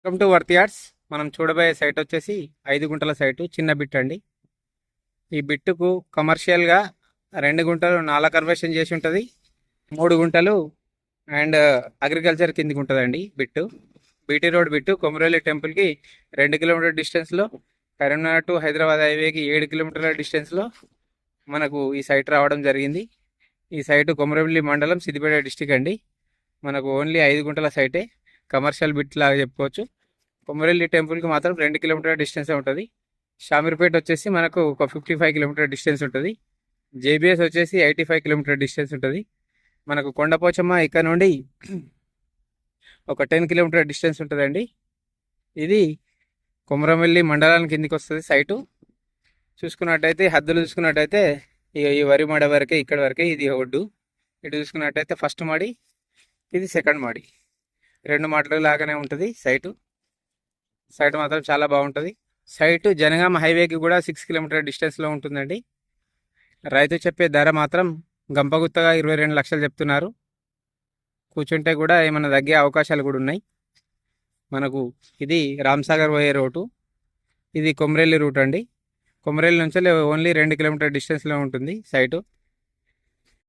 Welcome to worth yards. మనం చూడబోయే site వచ్చేసి 5 గుంటల సైటు, చిన్న బిట్ అండి. ఈ బిట్టుకు కమర్షియల్గా 2 గుంటలు నాలా కన్వర్షన్ చేసి ఉంటుంది, 3 గుంటలు అండ్ అగ్రికల్చర్ కిందికి ఉంటుందండి bit. BT road bit Komaravelli టెంపుల్కి 2 కిలోమీటర్ డిస్టెన్స్లో, కరీంనగర్ టు హైదరాబాద్ హైవేకి 7 కిలోమీటర్ల డిస్టెన్స్లో మనకు ఈ సైట్ రావడం జరిగింది. ఈ సైటు కొమరవెల్లి మండలం, సిద్దిపేట డిస్టిక్ అండి. మనకు ఓన్లీ 5 గుంటల సైటే, కమర్షియల్ బిట్ లాగా చెప్పుకోవచ్చు. కొమరవెల్లి టెంపుల్కి మాత్రం 2 కిలోమీటర్ డిస్టెన్సే ఉంటుంది. షామీర్పేట వచ్చేసి మనకు ఒక 55 కిలోమీటర్ డిస్టెన్స్ ఉంటుంది. జేబీఎస్ వచ్చేసి 85 కిలోమీటర్ డిస్టెన్స్ ఉంటుంది. మనకు కొండపోచమ్మ ఇక్కడ నుండి ఒక 10 కిలోమీటర్ డిస్టెన్స్ ఉంటుందండి. ఇది కొమరవెల్లి మండలానికి కిందికి వస్తుంది సైటు. చూసుకున్నట్టయితే హద్దులు చూసుకున్నట్టయితే ఈ వరి మడ వరకే, ఇక్కడ వరకే ఇది ఒడ్డు. ఇటు చూసుకున్నట్టయితే ఫస్ట్ మాడి, ఇది సెకండ్ మాడి, 2 మాటలు లాగానే ఉంటుంది సైటు. సైట్ మాత్రం చాలా బాగుంటుంది. సైటు జనగామ హైవేకి కూడా 6 కిలోమీటర్ డిస్టెన్స్లో ఉంటుందండి. రైతు చెప్పే ధర మాత్రం గంపగుత్తగా 22 లక్షలు చెప్తున్నారు. కూర్చుంటే కూడా ఏమైనా తగ్గే అవకాశాలు కూడా ఉన్నాయి. మనకు ఇది రామ్సాగర్ పోయే రూటు, ఇది కొమరెల్లి రూట్ అండి. కొమరెల్లి నుంచి ఓన్లీ 2 కిలోమీటర్ డిస్టెన్స్లో ఉంటుంది సైటు.